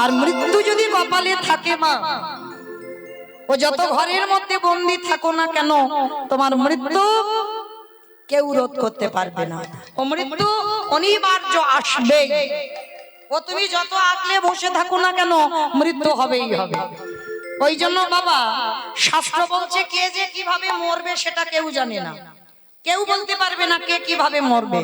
আর মৃত্যু যদি কপালে থাকে মা, ও যত ঘরের মধ্যে বন্দি থাকো না কেন, তোমার মৃত্যু কেউ রোধ করতে পারবে না। ও মৃত্যু অনিবার্য আসবে। ও তুমি যত আগলে বসে থাকো না কেন, মৃত্যু হবেই হবে। ওই জন্য বাবা শাস্ত্র বলছে কে যে কিভাবে মরবে সেটা কেউ জানে না, কেউ বলতে পারবে না কে কিভাবে মরবে।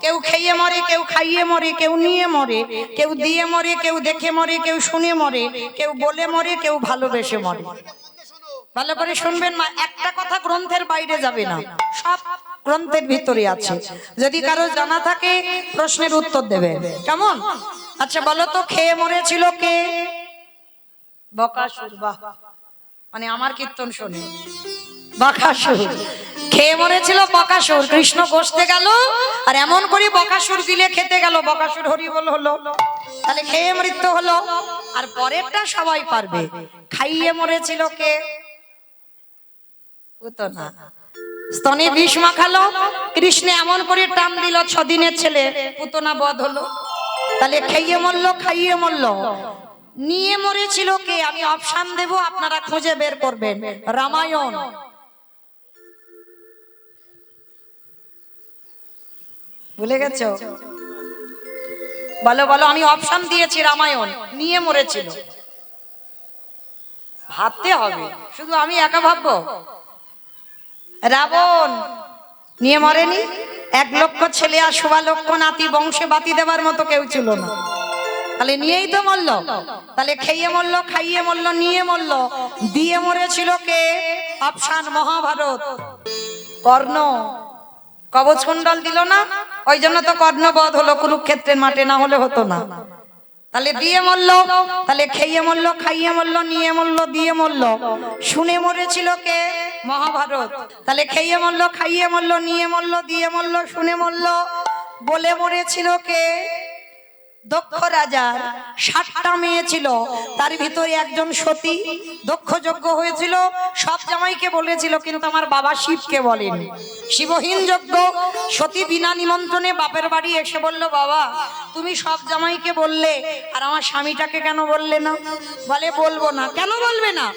কেউ খেয়ে মরে, কেউ খাইয়ে মরে, কেউ নিয়ে মরে, কেউ দিয়ে মরে, কেউ দেখে মরে, কেউ শুনে মরে, কেউ বলে মরে, কেউ ভালোবেসে মরে। ভালো করে শুনবেন মা, একটা কথা গ্রন্থের বাইরে যাবে না, সব গ্রন্থের ভিতরে আছে। যদি কারো জানা থাকে প্রশ্নের উত্তর দেবেন, কেমন? আচ্ছা বলো তো, খেয়ে মরেছিল কে? বকাসুর। বাহ, মানে আমার কীর্তন শুনে বকাসুর খেয়ে মরেছিল। বকাসুর কৃষ্ণ গোষ্ঠে গেল আর এমন করে বকাসুর দিলে খেতে গেল, বকাসুর হরিবল হলো, তাহলে খেয়ে মৃত্যু হলো। আর পরেরটা সবাই পারবে। খাইয়ে মরেছিল কে? পুতনা। স্তনে বিষ মাখালো, কৃষ্ণ এমন করে টান দিল, 6 দিনের ছেলে, পুতনা বধ হলো। তাহলে খেয়ে মরলো, খাইয়ে মরলো। নিয়ে মরেছিল কে? আমি অপশন দেব, আপনারা খুঁজে বের করবেন। রামায়ণ। ভুলে গেছো? বলো বলো, আমি অপশন দিয়েছি। রামায়ণ নিয়ে মরেছিল। ভাবতে হবে, শুধু আমি একা ভাববো? রাবণ নিয়ে মরেনি? 1 লক্ষ ছেলে আর 1.25 লক্ষ নাতি, বংশে বাতি দেবার মতো কেউ ছিল না, তাহলে নিয়েই তো মরলো। তাহলে খেয়ে মরলো, খাইয়ে মরলো, নিয়ে মরলো। দিয়ে মরেছিল কে? অপশন মহাভারত। কর্ণ কবচ কুণ্ডল দিল না, ওই জন্য তো কর্ণ বধ হলো কুরুক্ষেত্রের মাঠে, না হলে হতো না। তাহলে দিয়ে মরলো, তাহলে খেয়ে মরলো, খাইয়ে মরলো, নিয়ে মরলো, দিয়ে মরলো। শুনে মরেছিল কে? মহাভারত। তাহলে খেয়ে মরলো, খাইয়ে মরলো, নিয়ে মরলো, দিয়ে মরলো, শুনে মরলো। বলে মরেছিল কে? দক্ষ রাজার 7টা মেয়ে ছিল, তার ভিতরে একজন সতী। দক্ষ যজ্ঞ হয়েছিল, সব জামাইকে বলেছিল, কিন্তু আমার বাবা শিবকে বলেনি। শিবহীন যজ্ঞ। সতী বিনা নিমন্ত্রণে বাপের বাড়ি এসে বলল, বাবা তুমি সব জামাইকে বললে, আর আমার স্বামীটাকে কেন বললে না? বলে বলবো না। কেন বলবে না?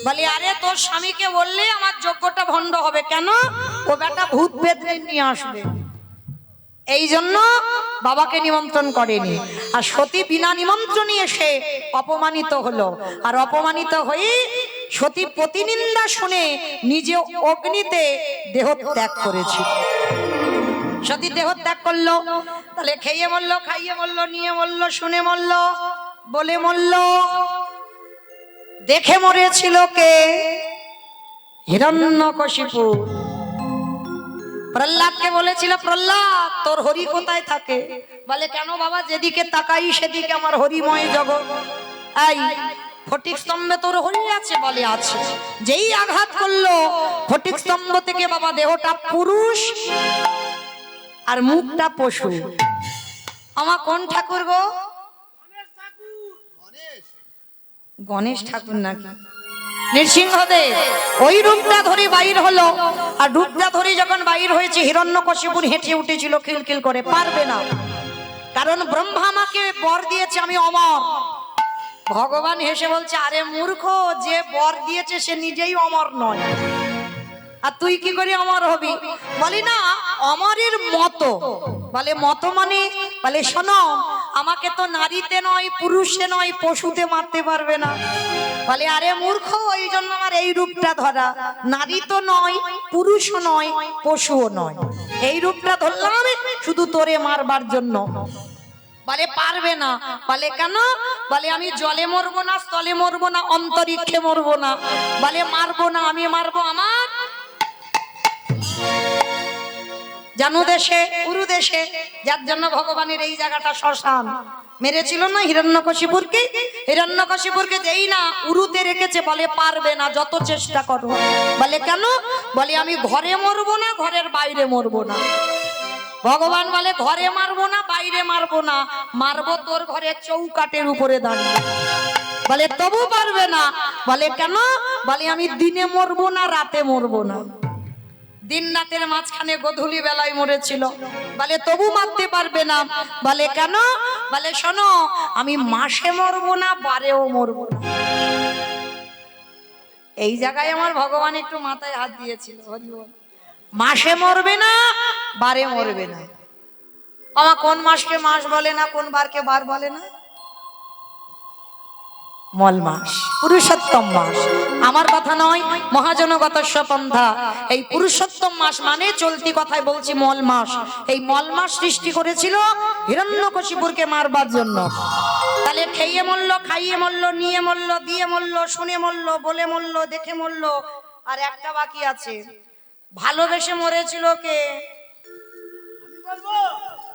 বলে আরে তোর স্বামীকে বললে আমার যজ্ঞটা ভণ্ড হবে। কেন? ও বেটা ভূত বেদনে নিয়ে আসবে, এই জন্য বাবাকে নিমন্ত্রণ করেনি। আর সতী বিনা নিমন্ত্রণে এসে অপমানিত হলো, আর অপমানিত হয়ে সতী প্রতিনিন্দা শুনে নিজে অগ্নিতে দেহ ত্যাগ করেছিল। সতী দেহ ত্যাগ করলো। তাহলে খেয়ে মরলো, খাইয়ে মরলো, নিয়ে মরলো, শুনে মরলো, বলে মরলো। দেখে মরেছিল কে? হিরণ্যকশিপু। প্রহ্লাদকে বলেছিল, প্রহ্লাদ তোর হরি কোথায় থাকে? বলে কেন বাবা, যেদিকে তাকাই সেদিকে আমার হরিময় জগৎ। এই ফটিক স্তম্ভে তোর হরি আছে? বলে আছে। যেই আঘাত করলো ফটিক স্তম্ভ থেকে বাবা, দেহটা পুরুষ আর মুখটা পশু। আমার কোন ঠাকুর গো? গণেশ ঠাকুর নাকি নৃসিংহদেব। ওই রূপটা ধরে বাইর হলো। আর রূপটা ধরে যখন বাইর হয়েছে, হিরণ্যকশিপুর হেঁটে উঠেছিল খিলখিল করে। পারবে না, কারণ ব্রহ্মা আমাকে বর দিয়েছে আমি অমর। ভগবান হেসে বলছে, আরে মূর্খ, যে বর দিয়েছে সে নিজেই অমর নয়, আর তুই কি করে অমর হবি? বলি না অমরের মতো। বলে মতো মানে? বলে শোনো, আমাকে তো নারীতে নয়, পুরুষে নয়, পশুতে মারতে পারবে না। বলে আরে মূর্খ, ওই জন্য আমার এই রূপটা ধরা। নারী তো নয়, পুরুষও নয়, পশুও নয়, এই রূপটা ধরলাম শুধু তোরে মারবার জন্য। বলে পারবে না। বলে কেন? বলে আমি জলে মরবো না, স্থলে মরবো না, অন্তরিক্ষে মরবো না। বলে মারবো না, আমি মারবো আমার জানু দেশে, উরু দেশে, যার জন্য ভগবানের এই জায়গাটা শ্মশান। মেরেছিল না হিরণ্যকশিপুরকে? হিরণ্যকশিপুরকে যেই না উরুতে রেখেছে, বলে পারবে না, যত চেষ্টা করো। বলে কেন? বলে আমি ঘরে মরবো না, ঘরের বাইরে মরবো না। ভগবান বলে ঘরে মারবো না, বাইরে মারবো না, মারবো তোর ঘরে চৌকাটের উপরে দাঁড়িয়ে। বলে তবু পারবে না। বলে কেন? বলে আমি দিনে মরবো না, রাতে মরবো না। দিন রাতের মাঝখানে গোধূলি বেলায় মরেছিল। বলে তবু মারতে পারবে না। বলে কেন? বলে শোনো, আমি মাসে মরবো না, বারেও মরবো না। এই জায়গায় আমার ভগবান একটু মাথায় হাত দিয়েছিল। হরি বল। মাসে মরবে না, বারে মরবে না। আমার কোন মাসকে মাস বলে না, কোন বারকে বার বলে না? মল মাস, পুরুষোত্তম মাস। আমার কথা নয়, মহাজনগত পন্থা। এই পুরুষোত্তম মাস মানে চলতি কথায় বলছি মল মাস। এই মল মাস সৃষ্টি করেছিল হিরণ্যকশিপুরকে মারবার জন্য। তাহলে খেয়ে মরল, খাইয়ে মরল, নিয়ে মরল, দিয়ে মরল, শুনে মরল, বলে মরল, দেখে মরল। আর একটা বাকি আছে, ভালোবেসে মরেছিল কে?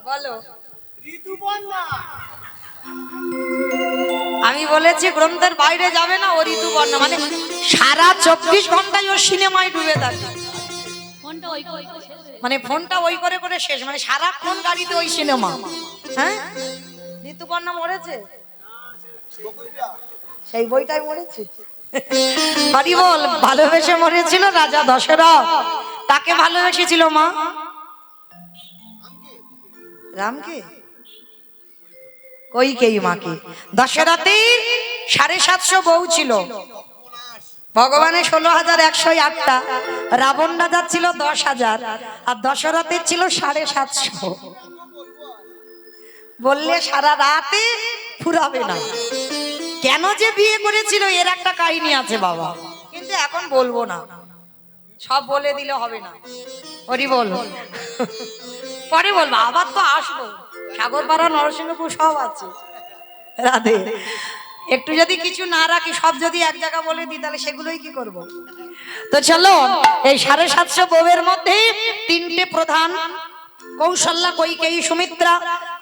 বলো। ঋতুপর্ণা। আমি বলেছি গ্রন্থের বাইরে যাবে না, ও ঋতুপর্ণা। মানে সারা 24 ঘন্টায় ও সিনেমায় ডুবে থাকে। মানে ফোনটা ওই করে করে শেষ, মানে সারাক্ষণ গাড়িতে ওই সিনেমা। হ্যাঁ, ঋতুপর্ণা মরেছে, সেই বইটাই মরেছে। হরি বল। ভালোবেসে মরেছিল রাজা দশরথ। তাকে ভালোবেসেছিল মা? রামকে? কইকেয়ী মাকে। দশরথের 750 বউ ছিল, ভগবানের 16,108টা, রাবণ রাজার ছিল 10,000, আর দশরথের ছিল 750। বললে সারা রাতে ফুরাবে না। কেন যে বিয়ে করেছিল এর একটা কাহিনী আছে বাবা, কিন্তু এখন বলবো না, সব বলে দিলে হবে না। হরি বল। পরে বলবো, আবার তো আসবো। সাগরপাড়া, নরসিংহপুর সব আছে। রাধে। একটু যদি কিছু না রাখি, সব যদি এক জায়গা বলে দিই, তাহলে সেগুলোই কি করব? তো চলো, এই 750 বউয়ের মধ্যে 3টে প্রধান, কৌশল্যা, কৈকেয়ী, সুমিত্রা।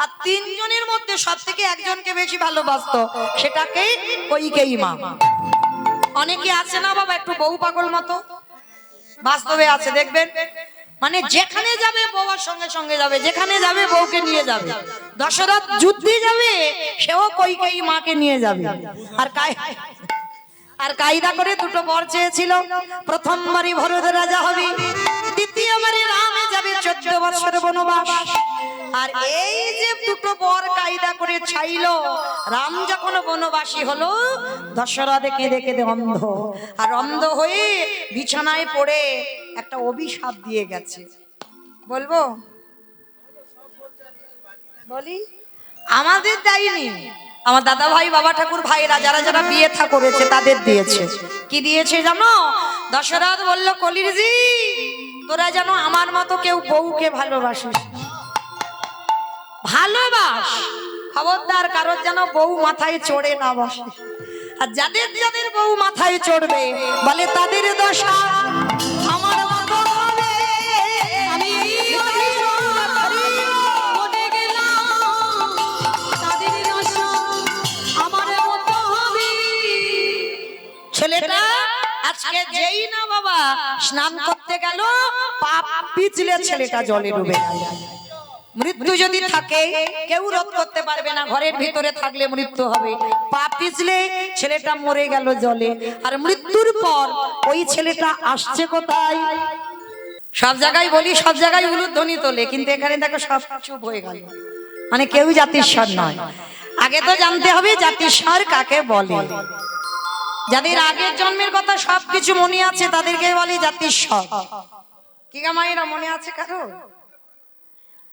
আর 3 জনের মধ্যে সব থেকে একজনকে বেশি ভালোবাসতো, সেটাকে কৈকেয়ী মা। অনেকে আছে না বাবা একটু বউ পাগল মতো, বাস্তবে আছে দেখবেন। মানে যেখানে যাবে বউর সঙ্গে সঙ্গে যাবে, যেখানে যাবে বউকে নিয়ে যাবে। দশরথ যুদ্ধে যাবে, সেও কৈকেয়ী মাকে নিয়ে যাবে। আর কায়দা করে 2টো বর চেয়েছিল। প্রথমবারই ভরত রাজা হবে, দ্বিতীয়বারে রামে যাবে 14 বছর বনবাস। আর এই যে 2টো বর কায়দা করে চাইল, রাম যখন বনবাসী হলো, দশরথ কেঁদে কেঁদে অন্ধ। আর অন্ধ হয়ে বিছানায় পড়ে একটা অভিশাপ দিয়ে গেছে। বলবো? বলি। আমাদের দেয়নি, আমার দাদা ভাই, বাবা ঠাকুর ভাইরা যারা যারা বিয়ে থা করেছে তাদের দিয়েছে। কি দিয়েছে জানো? দশরথ বলল, কলিরজি, তোরা যেন আমার মতো কেউ বউকে ভালোবাসিস, ভালোবাস। খবরদার কারোর যেন বউ মাথায় চড়ে না বসে। আর যাদের যাদের বউ মাথায় চড়বে, বলে তাদের দশা আমার মতো হবে। আমি ছেলেটা আজকে যেই না বাবা স্নান করতে গেল, পাপ পিছলে ছেলেটা জলে ডুবে গেল। মৃত্যু যদি থাকে কেউ রোধ করতে পারবে না, ঘরের ভিতরে থাকলে মৃত্যু হবে। পাপ পিছলে ছেলেটা মরে গেল জলে। আর মৃত্যুর পর ওই ছেলেটা আসছে কোথায়? সব জায়গায় বলি, সব জায়গায় উলুধ্বনি তোলে, কিন্তু এখানে দেখো সব চুপ হয়ে গেল। মানে কেউ জাতিস্বর নয়। আগে তো জানতে হবে জাতিস্বর কাকে বলে। যাদের আগের জন্মের কথা সবকিছু মনে আছে তাদেরকে বলে জাতিস্বর। কি গা মায়েরা, মনে আছে কারো?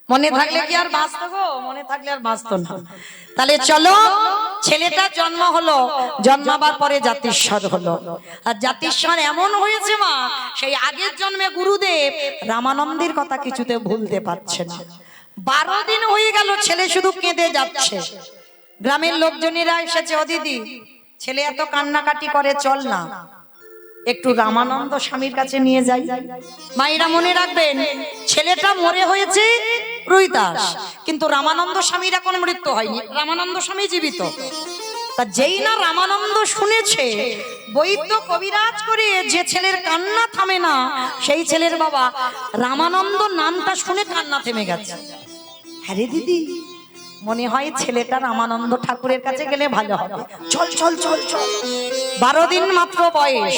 মনে থাকলে কি আর বাঁচতো গো? মনে থাকলে আর বাঁচতো না। তাহলে চলো, ছেলেটার জন্ম হলো, জন্মাবার পরে জাতিস্বর হলো। আর জাতিস্বর এমন হয়েছে মা, সেই আগের জন্মে গুরুদেব রামানন্দের কথা কিছুতে ভুলতে পারছে না। 12 দিন হয়ে গেল ছেলে শুধু কেঁদে যাচ্ছে। গ্রামের লোকজনেরা এসেছে, ও দিদি, ছেলে এত কান্নাকাটি করে, চল না একটু রামানন্দ স্বামীর কাছে নিয়ে যাই। মায়েরা মনে রাখবেন, ছেলেটা মরে হয়েছে রুইদাস, কিন্তু রামানন্দ স্বামীর এখন মৃত্যু হয়নি, রামানন্দ স্বামী জীবিত। তা যেই না রামানন্দ শুনেছে, বৈদ্য কবিরাজ করে যে ছেলের কান্না থামে না, সেই ছেলের বাবা রামানন্দ নামটা শুনে কান্না থেমে গেছে। হ্যাঁ রে দিদি, মনে হয় ছেলেটা রামানন্দ ঠাকুরের কাছে গেলে ভালো হবে, চল চল চল চল। 12 দিন মাত্র বয়স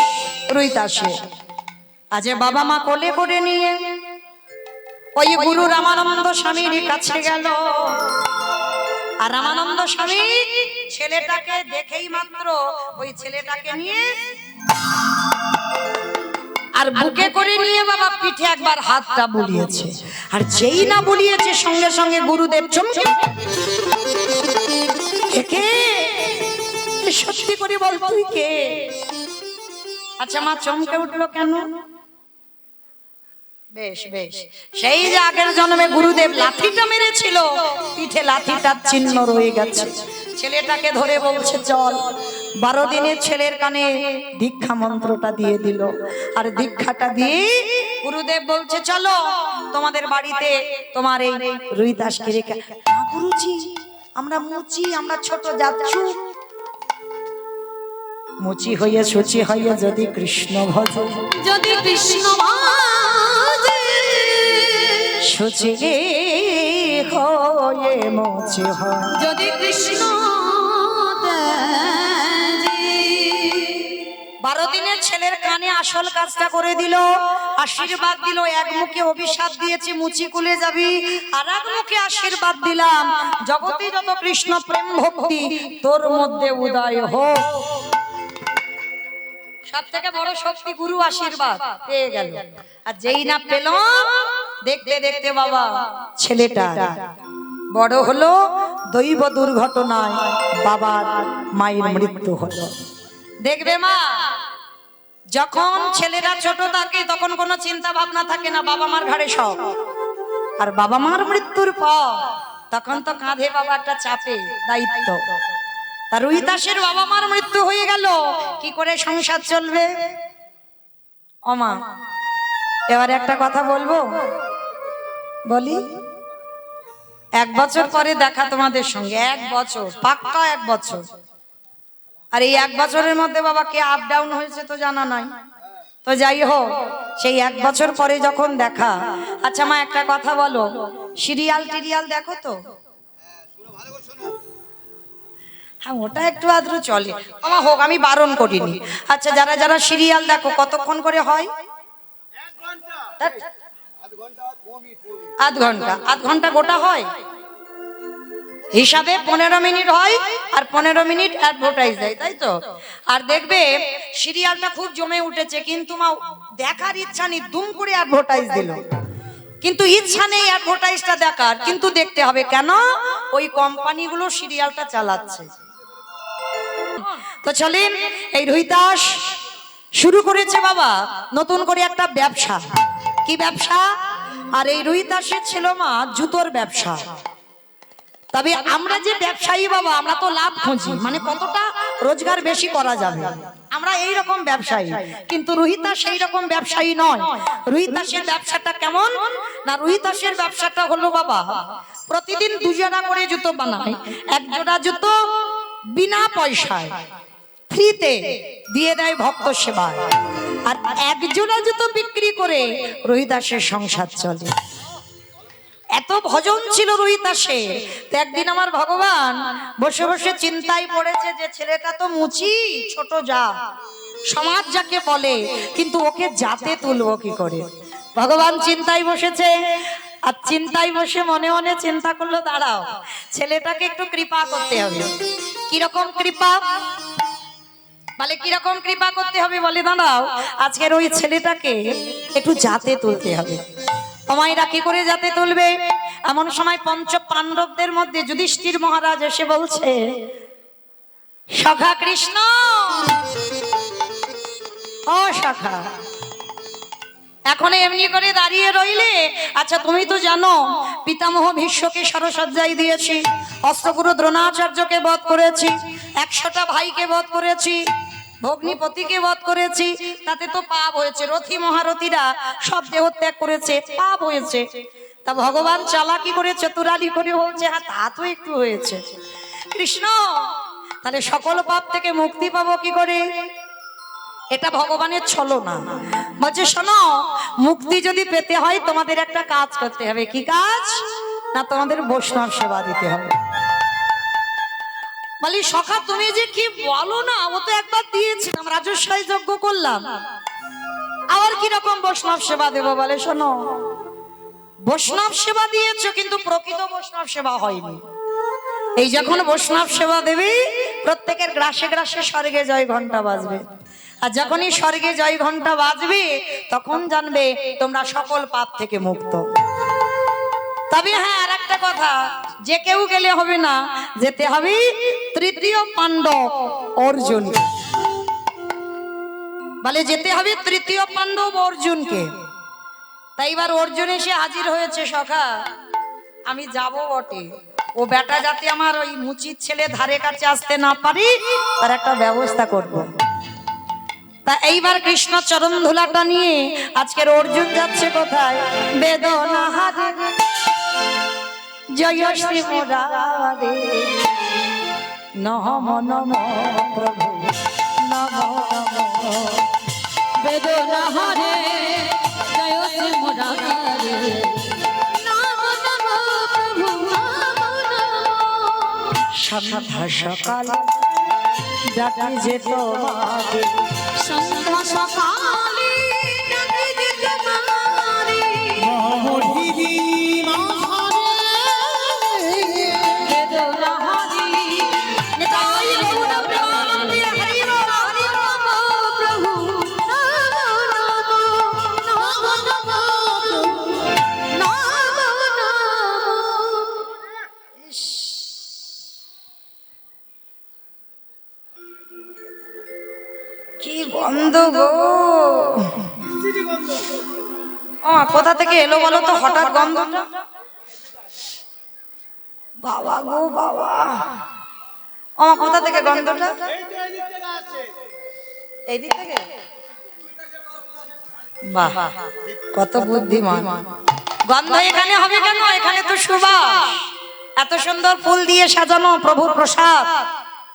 রুইদাসে। আজ বাবা মা কোলে করে নিয়ে ওই গুরু রামানন্দ স্বামীর কাছে গেল। আর রামানন্দ স্বামী ছেলেটাকে দেখেই মাত্র ওই ছেলেটাকে নিয়ে আর বুকে করে নিয়ে বাবা পিঠে একবার হাতটা বুলিয়েছে। আর যেই না বুলিয়েছে সঙ্গে সঙ্গে গুরুদেব চমকে, কে সত্যি করে বল তুই কে? আচ্ছা মা চমকে উঠলো কেন? বেশ বেশ, সেই যে আগের জন্মে গুরুদেব লাঠিটা মেরেছিল, পিঠে লাঠিটার চিহ্ন রয়ে গেছে। ছেলেটাকে ধরে বলছে চল। 12 দিনের ছেলের কানে দীক্ষা মন্ত্রটা দিয়ে দিল। আর দীক্ষাটা দিয়ে গুরুদেব বলছে চলো তোমাদের বাড়িতে তোমার এই রুইদাসকে রেখে। গুরুজি আমরা মুচি, আমরা ছোট যাচ্ছু। মুচি হইয়া সুচি হইয়া যদি কৃষ্ণ ভজ, যদি কৃষ্ণ সুচি হয়ে মুচি হয় যদি কৃষ্ণ। 12 দিনের ছেলের কানে আসল কাজটা করে দিল, আশীর্বাদ দিল। এক মুখে অভিশাপ দিয়েছি মুচি কুলে যাবি, আর এক মুখে আশীর্বাদ দিলাম জগতে যত কৃষ্ণ প্রেম ভক্তি তোর মধ্যে উদয় হোক। সব থেকে বড় শক্তি গুরু আশীর্বাদ পেয়ে গেল। আর যেই না পেল, দেখতে দেখতে বাবা ছেলেটা বড় হলো, দৈব দুর্ঘটনায় বাবার মায়ের মৃত্যু হলো। দেখবে মা, যখন ছেলেরা ছোট থাকে তখন কোনো চিন্তা ভাবনা থাকে না, বাবা মার ঘাড়ে সব। আর বাবা মার মৃত্যুর পর তখন তো কাঁধে বাবা একটা চাপে দায়িত্ব। তার রুইদাসের বাবা মার মৃত্যু হয়ে গেল, কি করে সংসার চলবে? ওমা এবার একটা কথা বলবো, বলি। 1 বছর পরে দেখা তোমাদের সঙ্গে, 1 বছর পাক্কা 1 বছর। আর এই 1 বছরের মধ্যে বাবা কে আপ ডাউন হয়েছে তো জানা নাই। তো যাই হোক, সেই 1 বছর পরে যখন দেখা। আচ্ছা মা একটা কথা বলো, সিরিয়াল টিরিয়াল দেখো তো? হ্যাঁ ওটা একটু আদ্রু চলে আমার হোক, আমি বারণ করিনি। আচ্ছা যারা যারা সিরিয়াল দেখো কতক্ষণ করে হয়? আধ ঘন্টা গোটা হয়, হিসাবে 15 মিনিট হয়, আর 15 মিনিট অ্যাডভার্টাইজ দেয়, তাই তো? আর দেখবে সিরিয়ালটা খুব জমে উঠেছে, কিন্তু মা দেখার ইচ্ছা নেই, দুম করে অ্যাডভার্টাইজ দিল। কিন্তু ইচ্ছা নেই অ্যাডভার্টাইজটা দেখার, কিন্তু দেখতে হবে। কেন? ওই কোম্পানিগুলো সিরিয়ালটা চালাচ্ছে। তো চলেন, এই রুইদাস শুরু করেছে বাবা নতুন করে একটা ব্যবসা। কি ব্যবসা? আর এই রুইদাসের ছিল মা জুতোর ব্যবসা। তবে আমরা যে ব্যবসায়ী বাবা, আমরা তো লাভ খুঁজি, মানে কতটা রোজগার বেশি করা যাবে, আমরা এই রকম ব্যবসায়ী। কিন্তু রুইদাস সেই রকম ব্যবসায়ী নয়। রুইদাসের ব্যবসাটা কেমন না, রুইদাসের ব্যবসাটা হলো বাবা প্রতিদিন 2 জোড়া করে জুতো বানায়। 1 জোড়া জুতো বিনা পয়সায় ফ্রিতে দিয়ে দেয় ভক্ত সেবায়। আর 1 জোড়া জুতো বিক্রি করে রুইদাসের সংসার চলে। এত ভজন ছিল রুইদাসের। তো একদিন আমার ভগবান বসে বসে চিন্তায় পড়েছে যে ছেলেটা তো মুচি, ছোট যা, সমাজ যাকে বলে, কিন্তু ওকে জাতে তুলবো কি করে? ভগবান চিন্তায় বসেছে। আর চিন্তায় বসে মনে মনে চিন্তা করলো, দাঁড়াও ছেলেটাকে একটু কৃপা করতে হবে। কিরকম কৃপা? বলে কিরকম কৃপা করতে হবে? বলে দাঁড়াও আজকের ওই ছেলেটাকে একটু জাতে তুলতে হবে। মায়েরা কি করে যাতে তুলবে? এমন সময় 5 পাণ্ডবদের মধ্যে যুধিষ্ঠির মহারাজ এসে বলছে, সখা কৃষ্ণ, ও সখা, এখন এমনি করে দাঁড়িয়ে রইলে? আচ্ছা তুমি তো জানো পিতামহ ভীষ্মকে সরসজ্জায় দিয়েছি, অস্ত্রগুরু দ্রোণাচার্যকে বধ করেছি, 100টা ভাইকে বধ করেছি, ভগ্নিপতিকে বধ করেছি, তাতে তো পাপ হয়েছে। রথী মহারথীরা সব দেহত্যাগ করেছে, পাপ হয়েছে। তা ভগবান চালাকি করে চতুরালি করে বলছে, হ্যাঁ তা তো একটু হয়েছে কৃষ্ণ, তাহলে সকল পাপ থেকে মুক্তি পাবো কি করে? এটা ভগবানের ছলনা। বলছে শোনো, মুক্তি যদি পেতে হয় তোমাদের একটা কাজ করতে হবে। কি কাজ? না তোমাদের বৈষ্ণব সেবা দিতে হবে। বলি সখা তুমি যে কি বলো না, ও তো একবার দিয়েছিলাম, রাজস্বই যজ্ঞ করলাম। আবার কিরকম বৈষ্ণব সেবা দেবো বলে, শোনো বৈষ্ণব সেবা দিয়েছো কিন্তু প্রকৃত বৈষ্ণব সেবা হয়নি। এই যখন বৈষ্ণব সেবা দেবে প্রত্যেকের গ্রাসে গ্রাসে স্বর্গে জয় ঘন্টা বাজবে, আর যখনই স্বর্গে জয় ঘন্টা বাজবে তখন জানবে তোমরা সকল পাপ থেকে মুক্ত। তবে হ্যাঁ, আর একটা কথা, যে কেউ গেলে হবে না, যেতে হবে তৃতীয় পাণ্ডব অর্জুন। বলে যেতে হবে তৃতীয় পাণ্ডব অর্জুনকে। তাই এবার অর্জুন এসে হাজির হয়েছে, সখা আমি যাব বটে, ও বেটা যাতে আমার ওই মুচির ছেলে ধারে কাছে আসতে না পারি তার একটা ব্যবস্থা করব। তা এইবার কৃষ্ণ চরণ ধুলাটা নিয়ে আজকের অর্জুন যাচ্ছে কোথায়? বেদনা হারে জয় শ্রী মুরারে নম নম প্রভু নম নম। বেদনা হারে জয় শ্রী মুরারে নম নম প্রভু নম নম। সন্ধ্যা সকাল ডাকি যে তোমাকে, সন্ধ্যা সকালে ডাকি যে তোমারে বেদনা হারে নিতাই গৌর প্রেমানন্দে হরি বল হরি নম প্রভু নম নম নম নম নম। কি গন্ধ গো! ও কোথা থেকে এলো বলো তো হঠাৎ গন্ধটা? বাবা গো বাবা, ও কোথা থেকে গন্ধটা? এই দিক থেকে? বাহ, কত বুদ্ধিমান! গন্ধ এখানে হবে কেন? এখানে তো সুবাস, এত সুন্দর ফুল দিয়ে সাজানো প্রভুর প্রসাদ,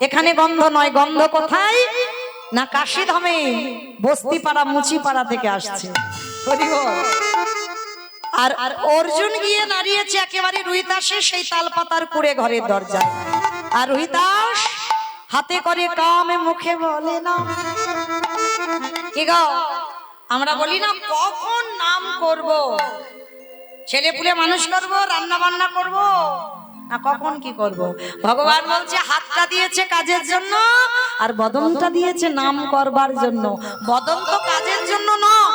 এখানে গন্ধ নয়। গন্ধ কোথায়? না কাশীধামে বস্তিপাড়া মুচিপাড়া থেকে আসছে। আর অর্জুন গিয়ে দাঁড়িয়েছে একেবারে রুহিদাসে সেই তালপাতার কুড়ে ঘরের দরজায়। আর রুহিদাস হাতে করে কামে মুখে বলে না, কি গো আমরা বলি না কখন নাম করব, ছেলে পুলে মানুষ করব, রান্না বান্না করব, না কখন কি করব? ভগবান বলছে হাতটা দিয়েছে কাজের জন্য আর বদনটা দিয়েছে নাম করবার জন্য। বদন তো কাজের জন্য নয়।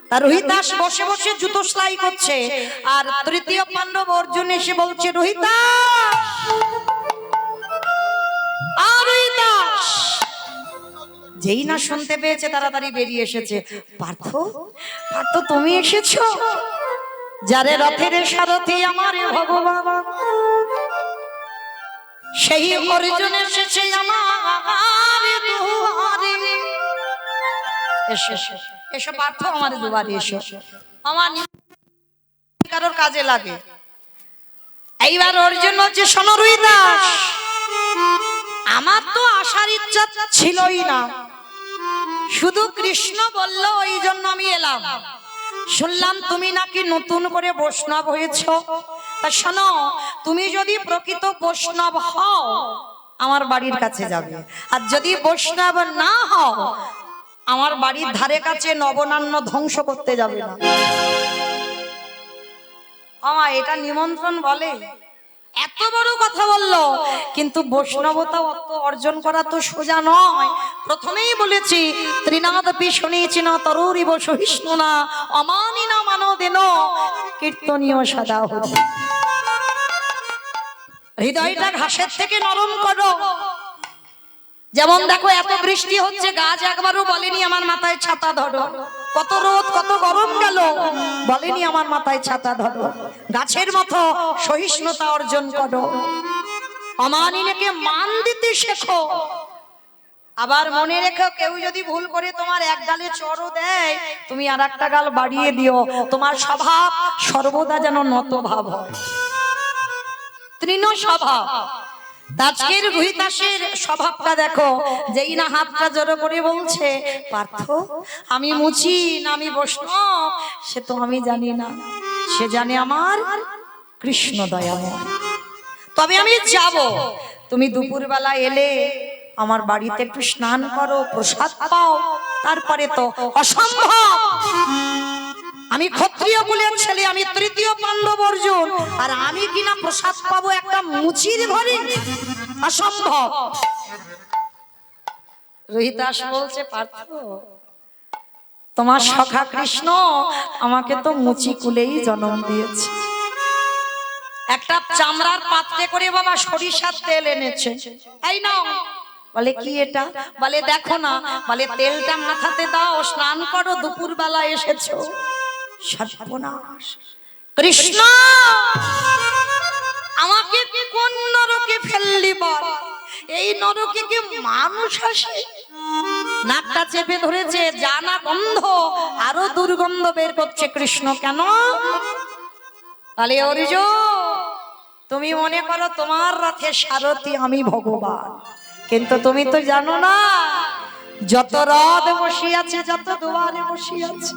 তার রোহিতাস বসে বসে জুতো সেলাই করছে, আর তৃতীয় পাণ্ডব অর্জুন এসে বলছে রোহিতাস, রোহিতাস। যেই না শুনতে পেয়েছে তাড়াতাড়ি বেরিয়ে এসেছে। পার্থ, পার্থ তুমি এসেছো? যারে রথের সারথি আমার ভগবান, সেই অর্জুন এসেছে আমার দুয়ারে। এসো পার্থ আমার দুয়ারে এসো, আমার কারোর কাজে লাগে। এইবার অর্জুন বলছে শোনো রুহিদাস, আমার তো আসার ইচ্ছা ছিলই না, শুধু কৃষ্ণ বললো ওই জন্য আমি এলাম। শুনলাম তুমি নাকি নতুন করে বৈষ্ণব হয়েছো, তা শোনো তুমি যদি প্রকৃত বৈষ্ণব হও আমার বাড়ির কাছে যাবে, আর যদি বৈষ্ণব না হও আমার বাড়ির ধারে কাছে নবনান্য ধ্বংস করতে যাবে না। এটা নিমন্ত্রণ বলে? এত বড় কথা বললো, কিন্তু বৈষ্ণবতা অত অর্জন করা তো সোজা নয়। প্রথমেই বলেছি ত্রিনাদপি শুনেছি না তরুরিব সহিষ্ণু না অমানি না মানদেন কীর্তনীয় সদা হল। হৃদয়টা ঘাসের থেকে নরম করো। যেমন দেখো এত বৃষ্টি হচ্ছে, গাছ একবারও বলেনি আমার মাথায় ছাতা ধরো। কত রোদ কত গরম গেল, বলেনি আমার মাথায় ছাতা ধরো। গাছের মতো সহিষ্ণুতা অর্জন করো, অমানিনকে মান দিতে শেখো। আবার মনে রেখো কেউ যদি ভুল করে তোমার এক গালে চড়ও দেয়, তুমি আর একটা গাল বাড়িয়ে দিও। তোমার স্বভাব সর্বদা যেন নত ভাব হয়, তৃণ স্বভাব। আজকের রোহিতাসের স্বভাবটা দেখো, যেই না হাতটা জড়ো করে বলছে পার্থ আমি মুচি না আমি বৈষ্ণব সে তো আমি জানি না, সে জানে আমার কৃষ্ণ দয়াময়। তবে আমি যাব, তুমি দুপুরবেলা এলে আমার বাড়িতে একটু স্নান করো, প্রসাদ পাও, তারপরে তো অসম্ভব। আমি ক্ষত্রিয় কুলের ছেলে, আমি তৃতীয় পাণ্ডব অর্জুন, আর আমি কিনা প্রসাদ পাবো একটা মুচির ঘরে? অসম্ভব। রোহিতাস বলছে, পার্থ তোমার সখা কৃষ্ণ আমাকে তো মুচি কুলেই জন্ম দিয়েছে। একটা চামড়ার পাত্রে করে বাবা সরিষার তেল এনেছে, এই নাও। বলে কি এটা? বলে দেখো না। বলে তেলটা মাথাতে দাও, স্নান করো, দুপুর বেলা এসেছো। সর্বনাশ! কৃষ্ণ আমাকে কোন নরকে ফেললি বল? এই নরকে কি মানুষ আসে? নাকটা চেপে ধরেছে, জানা গন্ধ, আরো দুর্গন্ধ বের করছে। কৃষ্ণ কেন? তাহলে অর্জুন তুমি মনে করো তোমার রথে সারথি আমি ভগবান, কিন্তু তুমি তো জানো না যত রথ বসিয়াছে, যত দুয়ারে বসিয়াছে,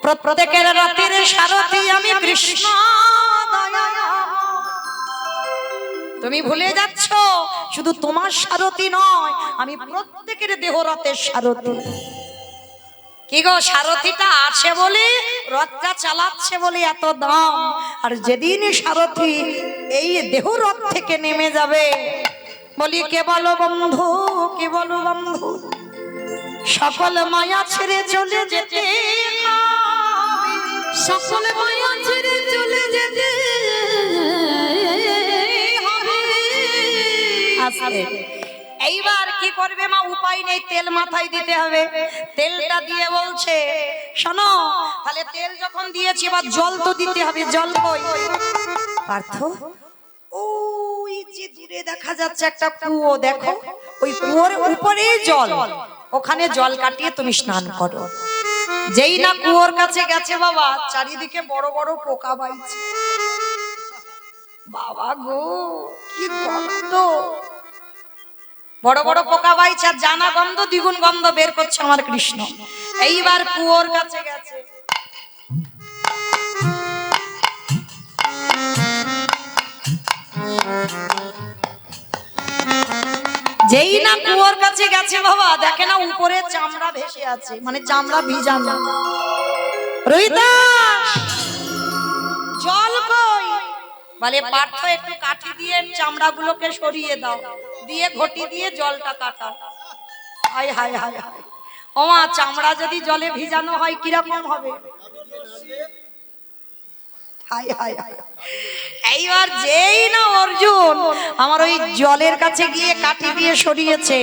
প্রত্যেকের রথের সারথি আমি কৃষ্ণ। তুমি ভুলে যাচ্ছ শুধু তোমার সারথি নয়, আমি প্রত্যেকের দেহ রথের সারথি। কি গো, সারথিটা আছে বলে রথটা চালাচ্ছে বলে এত দাম, আর যেদিন সারথি এই দেহ রথ থেকে নেমে যাবে, বলি কে বলো বন্ধু, কে বলো বন্ধু, সকল মায়া ছেড়ে চলে যেতে, সকল মায়া ছেড়ে চলে যেতে হবে। এইবার কি করবে মা? উপায় নেই, তেল মাথায় দিতে হবে। তেলটা দিয়ে বলছে শোনো, তাহলে তেল যখন দিয়েছি এবার জল তো দিতে হবে। জল কই? পার্থ ওই যে দূরে দেখা যাচ্ছে একটা কুয়ো, দেখো ওই কুয়োর উপরে জল, ওখানে জল কাটিয়ে তুমি স্নান করো। যেই না কুয়োর কাছে গেছে বাবা, চারিদিকে বড় বড় পোকা বাইছে। বাবা গো কি গন্ধ! বড় বড় পোকা বাইছে, আর জানা গন্ধ দ্বিগুণ গন্ধ বের করছে আমার কৃষ্ণ। এইবার কুয়োর কাছে গেছে, যেই না কুয়োর কাছে গেছে বাবা, দেখে না উপরে চামড়া ভেসে আছে, মানে চামড়া ভিজানো। রোহিতাস জল কই? বলে পার্থ একটু কাঠি দিয়ে চামড়াগুলোকে সরিয়ে দাও, দিয়ে ঘটি দিয়ে জলটা কাটাও। হায় হায় হায় হায়! ওমা, চামড়া যদি জলে ভিজানো হয় কিরকম হবে? হায় হায় হায়! এইবার যেই না অর্জুন আমার ওই জলের কাছে গিয়ে কাঠি দিয়ে সরিয়েছে,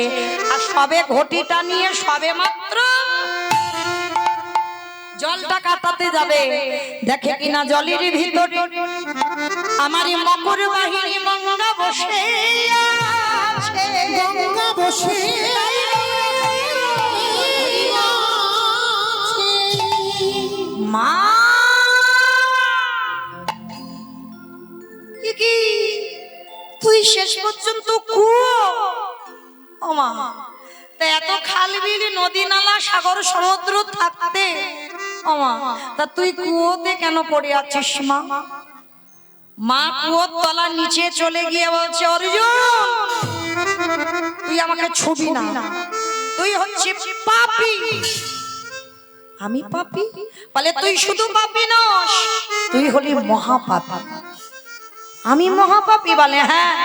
আর সবে ঘটিটা নিয়ে সবে মাত্র জলটা কাটাতে যাবে, দেখে কিনা জলের ভিতরে আমারই মকর বাহিনী গঙ্গা বসে আছে, গঙ্গা বসে মা। কি তুই শেষ পর্যন্ত কুয়ো? ও মা, তা এত খাল বিল নদী নালা সাগর সমুদ্র থাকতে ও মা, তা তুই কুয়োতে কেন পড়ে আছিস মা? মা কুয়োর তলার নিচে চলে গিয়ে বলছে, অর্জুন তুই আমাকে ছুবি না, তুই হচ্ছিস পাপী। আমি পাপী? বলে তুই শুধু পাপী নস, তুই হলি মহাপাপী। আমি মহাপাপী? বলে হ্যাঁ,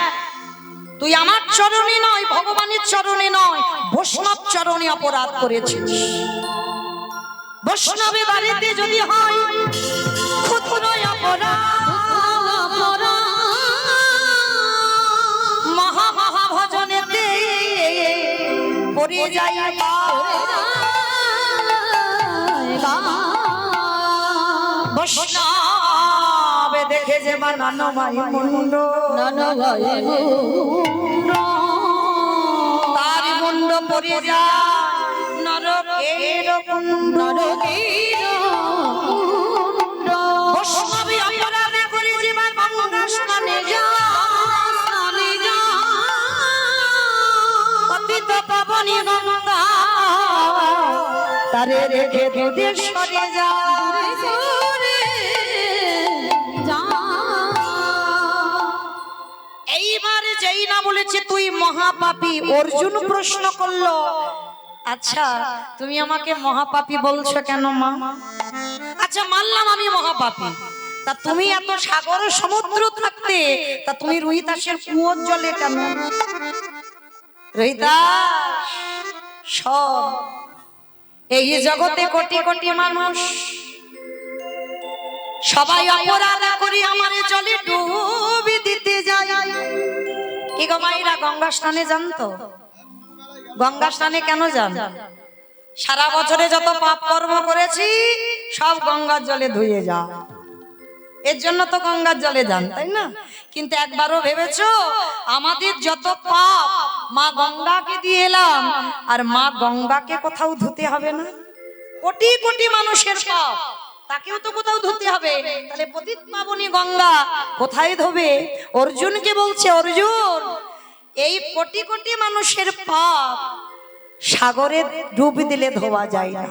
তুই আমার চরণে নয়, ভগবানের চরণে নয়, বৈষ্ণব চরণে অপরাধ করেছিস। বৈষ্ণবের বাড়িতে যদি হয় ক্ষুদ্র অপরাধ, মহা মহা ভজনেতে পড়ে যায়। বৈষ্ণব দেখে যে বানানো ভাই মুন্ড, তার মুন্ড পড়ে যায় নরকের কুণ্ড। বৈষ্ণবী অপরাধ করে জীবন গঙ্গা স্নানে যায়, পতিত পাবনী গঙ্গা তারে রেখে দূরে সরে যায়। এইবার যেই না বলেছে তুই মহাপাপী, অর্জুন প্রশ্ন করলো আচ্ছা তুমি আমাকে মহাপাপী বলছো কেন মা? আচ্ছা মানলাম আমি মহাপাপী, তা তুমি এত সাগর সমুদ্র থাকতে তা তুমি রোহিতাসের কুয়োর জলে কেন? রোহিতাস সব এই জগতে কোটি কোটি মানুষ সবাই অপরাধ করি আমার জলে ডুবি দিতে যায়। কি গো মাইরা গঙ্গা স্নানে যান তো? গঙ্গা স্নানে কেন যান? সারা বছরে যত পাপ কর্ম করেছি সব গঙ্গার জলে ধুয়ে যায়, এর জন্য তো গঙ্গার জলে যান, তাই না? কিন্তু একবারও ভেবেছো আমাদের যত পাপ মা গঙ্গাকে দিয়ে এলাম, আর মা গঙ্গাকে কোথাও ধুতে হবে না? কোটি কোটি মানুষের পাপ তাকেও তো কোথাও ধুতে হবে, তাহলে পতিত পাবনী গঙ্গা কোথায় ধোবে? অর্জুনকে বলছে, অর্জুন এই কোটি কোটি মানুষের পাপ সাগরে ডুব দিলে ধোয়া যায় না,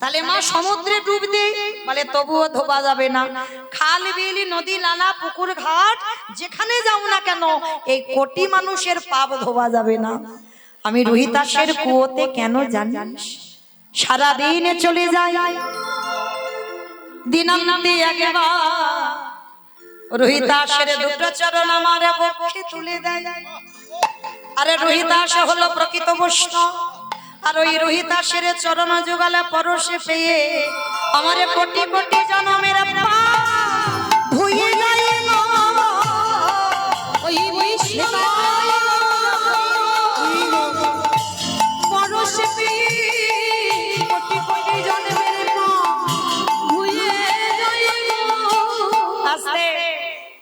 তাহলে মা সমুদ্রে ডুব দেই বলে তবুও ধোয়া যাবে না। খাল বিল নদী নালা পুকুর ঘাট যেখানে যাও না কেন এই কোটি মানুষের পাপ ধোয়া যাবে না। আমি রোহিতাসের কুয়োতে কেন জানিস? সারাদিনে চলে যায় দিনান্তে একবার রোহিতাসের দুটো চরণ আমার বক্ষে তুলে দেয়। আরে রোহিতাস হলো প্রকৃত বৈষ্ণব, আর ওই রোহিতাসের চরণ যুগলা পরশে পেয়ে আমার কোটি কোটি জনমের পাপ ধুয়ে যায় না। ওই পরশে পেয়ে কোটি কোটি জনমের পাপ ধুয়ে যায় না। আস্তে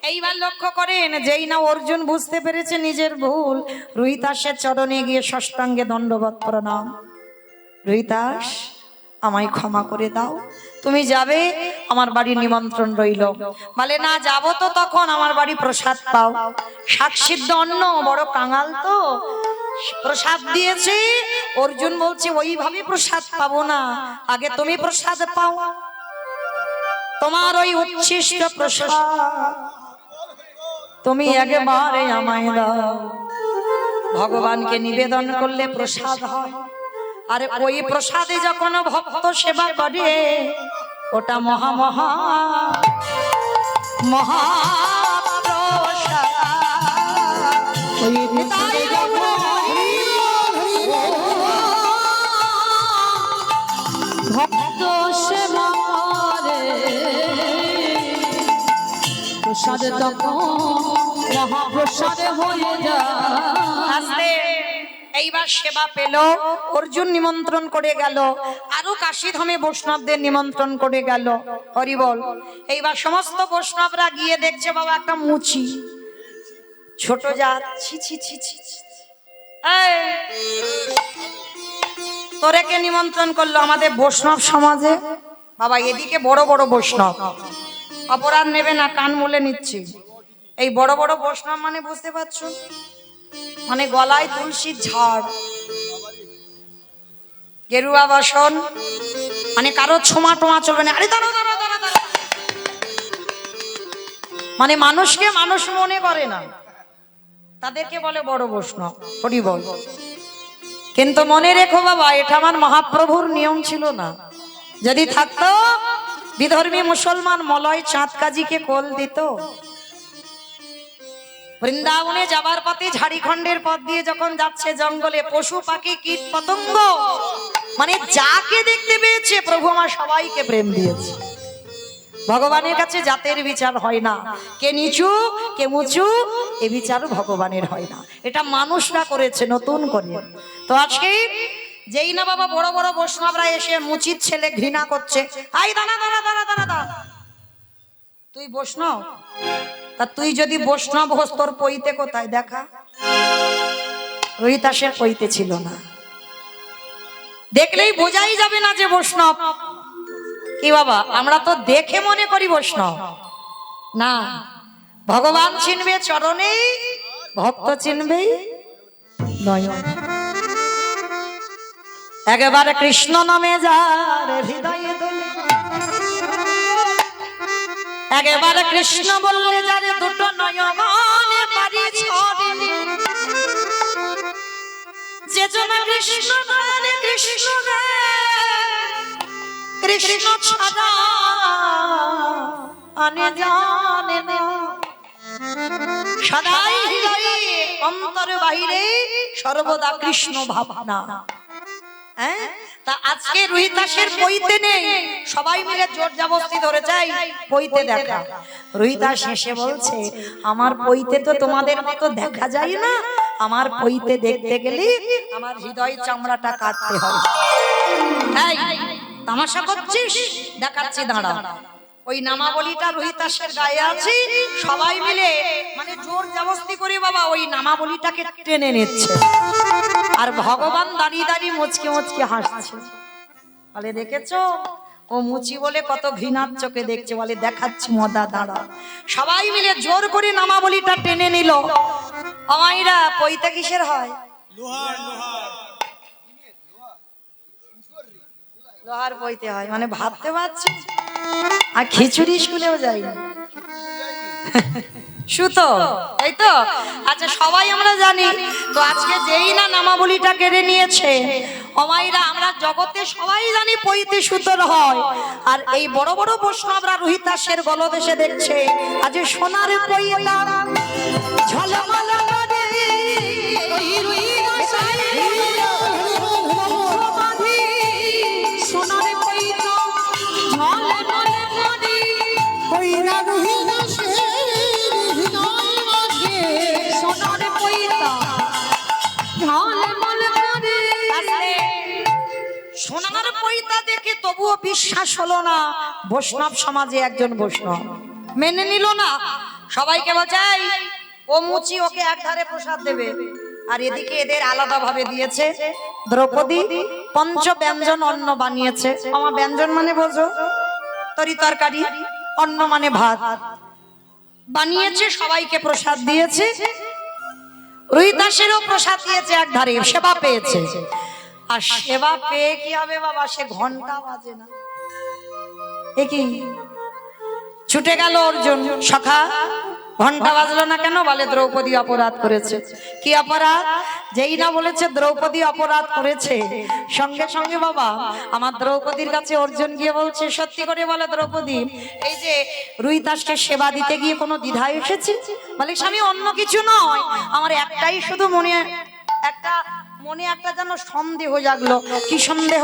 এইবার লক্ষ্য করেন, যেই না অর্জুন বুঝতে পেরেছে নিজের ভুল, রোহিতাসের চরণে গিয়ে ষষ্ঠাঙ্গে দণ্ডবত প্রণাম। রোহিতাস আমায় ক্ষমা করে দাও, তুমি যাবে আমার বাড়ির নিমন্ত্রণ রইল। বলে না যাবো তো তখন আমার বাড়ি প্রসাদ পাও, শাক সিদ্ধ অন্ন, বড় কাঙাল তো প্রসাদ দিয়েছে। অর্জুন বলছে ওইভাবে প্রসাদ পাবো না, আগে তুমি প্রসাদ পাও, তোমার ওই উচ্ছিষ্ট প্রসাদ তুমি একবারে আমায় দাও। ভগবানকে নিবেদন করলে প্রসাদ হয়, আর ওই প্রসাদে যখন ভক্ত সেবা করে ওটা মহা মহা মহা প্রসাদ। ওই প্রসাদে যখন ভক্ত সেবা করে প্রসাদে তখন মহাপ্রসাদে হয়ে যায়। এইবার সেবা পেল, অর্জুন নিমন্ত্রণ করে গেল, আরো কাশীধামে বৈষ্ণবদের নিমন্ত্রণ করে গেল। হরি বল। এইবার সমস্ত বৈষ্ণবরা গিয়ে দেখছে বাবা একটা মুচি ছোট জাত, ছি ছি ছি ছি, তোরে কে নিমন্ত্রণ করলো? আমাদের বৈষ্ণব সমাজে বাবা এদিকে বড় বড় বৈষ্ণব, অপরাধ নেবে না, কান মুলে নিচ্ছি। এই বড় বড় বৈষ্ণব মানে বুঝতে পারছো, মানে গলায় তুলসীর ঝাড়, গেরুয়া বাসন, মানে কারো ছোমা টোমা চলবে না। আরে দাঁড়া দাঁড়া দাঁড়া দাঁড়া, মানে মানুষকে মানুষ মনে করে না, তাদেরকে বলে বড় বৈষ্ণব। হরি বল। কিন্তু মনে রেখো বাবা, এটা আমার মহাপ্রভুর নিয়ম ছিল না। যদি থাকতো বিধর্মী মুসলমান মলয় চাঁদ কাজীকে কোল দিত। বৃন্দাবনে যাবার পথে ঝাড়িখণ্ডের পথ দিয়ে যখন যাচ্ছে জঙ্গলে পশু পাখি কীট পতঙ্গ মানে যাকে দেখতে পেয়েছে প্রভু আমার সবাইকে প্রেম দিয়েছে। ভগবানের কাছে জাতের বিচার হয় না, কে নিচু কে উঁচু এ বিচার ভগবানের হয় না, এটা মানুষরা করেছে নতুন করে। তো আজকে যেই না বাবা বড় বড় বৈষ্ণবরা এসে মুচিত ছেলে ঘৃণা করছে, আই দাঁড়া দাঁড়া দাঁড়া দাঁড়া দাঁড়া, তুই বৈষ্ণব? তা তুই যদি বৈষ্ণব হোস তোর পইতে কোথায় দেখা? রোহিতাসের পইতে ছিল না, দেখলেই বোঝাই যাবে না যে বৈষ্ণব। কি বাবা আমরা তো দেখে মনে করি বৈষ্ণব না, ভগবান চিনবে চরণে, ভক্ত চিনবে নয়ন। একবার কৃষ্ণ নামে যার হৃদয়ে দোলে, একবার কৃষ্ণ বললে যারে দুটো নয়নে বাড়ি ছড়ে, যে জন কৃষ্ণ কৃষ্ণ গে, কৃষ্ণ ছাড়া আনে জানে না। সদাই হৃদয়ে অন্তরে বাহিরে সর্বদা কৃষ্ণ ভাবনা। হ্যাঁ, তা আজকে রোহিতাসের পইতে নেই, সবাই মিলে জোর জবরদস্তি ধরে যাই পইতে দেখা। রোহিতাস হেসে বলছে, আমার পইতে তো তোমাদের মতো দেখা যায় না, আমার পইতে দেখতে গেলে আমার হৃদয় চামড়াটা কাটতে হবে। এই তামাশা করছিস? দেখাচ্ছি, দাঁড়া। ওই নামাবলীটা রোহিতাসের গায়ে আছে, সবাই মিলে মানে জোর জবরদস্তি করে বাবা ওই নামাবলীটাকে টেনে নিচ্ছে। আর ভগবান দাঁড়িয়ে দাঁড়িয়ে মুচকে মুচকে হাসছে। বলে দেখেছো, ও মুচি বলে কত ঘৃণার চোখে দেখছে। বলে দেখাচ্ছি মদা, দাঁড়া। সবাই মিলে জোর করে নামাবলীটা টেনে নিল। আমাইরা পইতে কিসের হয়? লোহার পইতে হয়। মানে ভাবতে পারছি, আর খিচুড়ি স্কুলেও যাইনি, সুতো, এই তো। আচ্ছা, সবাই আমরা জানি তো। আজকে যেই না নামাবলীটা কেড়ে নিয়েছে, অমাইরা আমরা জগতে সবাই জানি পইতে সুতোর হয়। আর এই বড় বড় বৈষ্ণবরা রোহিতাসের গলদেশে দেখছে আজ সোনার পইতা ঝলমল করে, সোনার পইতা ঝলমল করে, কইরা রহিদাসের হৃদয় মাঝে সোনার পইতা ঝলমল করে। সোনার পইতা দেখে তবুও বিশ্বাস হলো না। বৈষ্ণব সমাজে একজন বৈষ্ণব মেনে নিল না। সবাইকে বোঝাই ও মুচি ওকে একধারে প্রসাদ দেবে, আর এদিকে এদের আলাদা ভাবে দিয়েছে। দ্রৌপদী পঞ্চ ব্যঞ্জন অন্ন বানিয়েছে। আমার ব্যঞ্জন মানে বোঝো, তরি তরকারি, অন্ন মানে ভাত বানিয়েছে, সবাইকে প্রসাদ দিয়েছে। রোহিতাসেরও প্রসাদ দিয়েছে একধারে, সেবা পেয়েছে। আর সেবা পেয়ে কি হবে বাবা, সে ঘন্টা বাজে না। এ কি ছুটে গেল অর্জুন, সখা ঘন্টা বাজলো না কেন? বলে দ্রৌপদী অপরাধ করেছে। কি অপরাধ? যেই না বলেছে দ্রৌপদী অপরাধ করেছে, সঙ্গে সঙ্গে বাবা আমার দ্রৌপদীর কাছে অর্জুন গিয়ে বলছে, সত্যি করে বলে দ্রৌপদী, এই যে রোহিতাসকে সেবা দিতে গিয়ে কোনো দ্বিধা এসেছে? বলে স্বামী অন্য কিছু নয়, আমার একটাই শুধু মনে একটা যেন সন্দেহ জাগলো। কি সন্দেহ?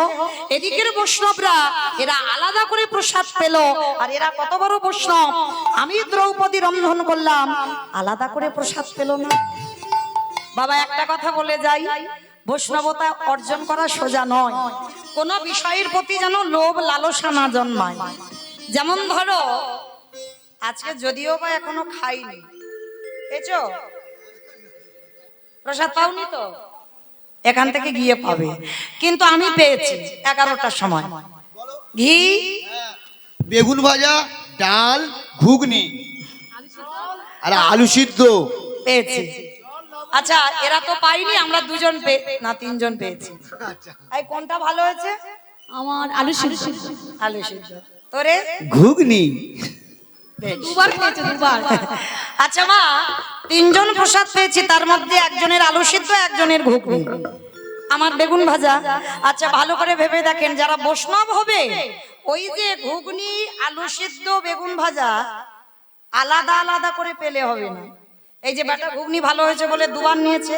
এদিকের বৈষ্ণবরা এরা আলাদা করে প্রসাদ পেল, আর এরা কত বড় বৈষ্ণব, আমি দ্রৌপদী রন্ধন করলাম, আলাদা করে প্রসাদ পেল না। বাবা একটা কথা বলে যাই, বৈষ্ণবতা অর্জন করা সোজা নয়। কোন বিষয়ের প্রতি যেন লোভ লালসা না জন্মায়। যেমন ধরো আজকে যদিও বা এখনো খাইনি, পেয়েছো প্রসাদ? পাওনি তো, এখান থেকে গিয়ে পাবে। কিন্তু আমি পেয়েছি 11টার সময় ঘি, বেগুন ভাজা, ডাল, ঘুগনি আর আলু সিদ্ধ পেয়েছি। আচ্ছা এরা তো পাইনি, আমরা দুজন না তিনজন পেয়েছি। এই কোনটা ভালো হয়েছে? আমার আলু সিদ্ধ। আলু সিদ্ধ। তোরে? ঘুগনি। দুবার খেয়েছে, দুবার। আচ্ছা মা, তিনজন প্রসাদ পেয়েছি, তার মধ্যে একজনের আলু সিদ্ধ, একজনের ঘুগনি, আমার বেগুন ভাজা। আচ্ছা ভালো করে ভেবে দেখেন, যারা বৈষ্ণব হবে ওই যে ঘুগনি, আলু সিদ্ধ, বেগুন ভাজা আলাদা আলাদা করে পেলে হবে না। এই যে বেটা ঘুগনি ভালো হয়েছে বলে দুবার নিয়েছে,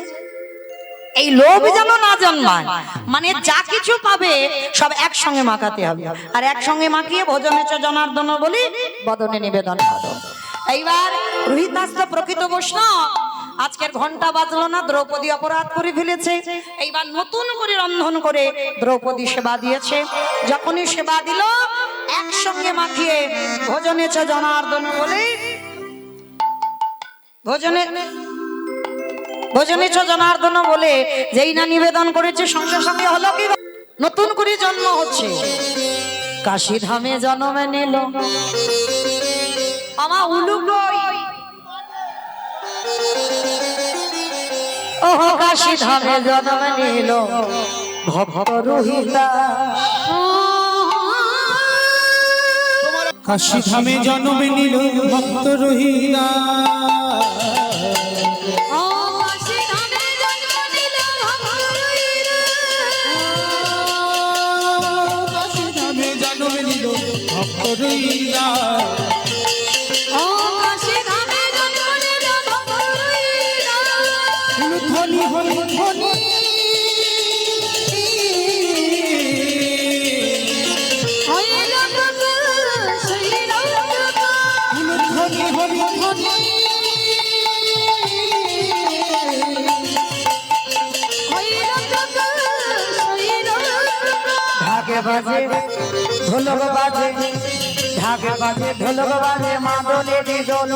এই লোভ যেন না জন্মায়। মানে যা কিছু পাবে সব একসঙ্গে মাখাতে হবে, আর একসঙ্গে মাখিয়ে ভোজনে চ জনার্দন বলি বদনে নিবেদন করো। এইবার রোহিতাস তো প্রকৃত বৈষ্ণব, আজকের ঘন্টা বাজলো না, দ্রৌপদী অপরাধ করে ফেলেছে। এইবার নতুন করে রন্ধন করে দ্রৌপদী সেবা দিয়েছে। যখনই সেবা দিল একসঙ্গে মাখিয়ে ভোজনে চ জনার্দন বলে ভোজনে চ জনার্দন বলে যেই না নিবেদন করেছে, সঙ্গে সঙ্গে হলো কি নতুন করে জন্ম হচ্ছে। কাশী ধামে জন্ম নিল আমার উলুগই, ওহ কাশী ধামে জন্ম নিল ভক্ত রোহিতাস। কাশী ধামে জন্ম নিল ভক্ত রহিদাস। ও কাশী ধামে জন্ম নিল ভক্ত রহিদাস। ধ্বনি হরি ধ্বনি হইল গগন শৈল গগন ধ্বনি হরি ধ্বনি হইল গগন শৈল ঢাকে বাজে ঢোলক বাজে, ঢাকে বাজে ঢোলক বাজে, মাদলে দিদোল।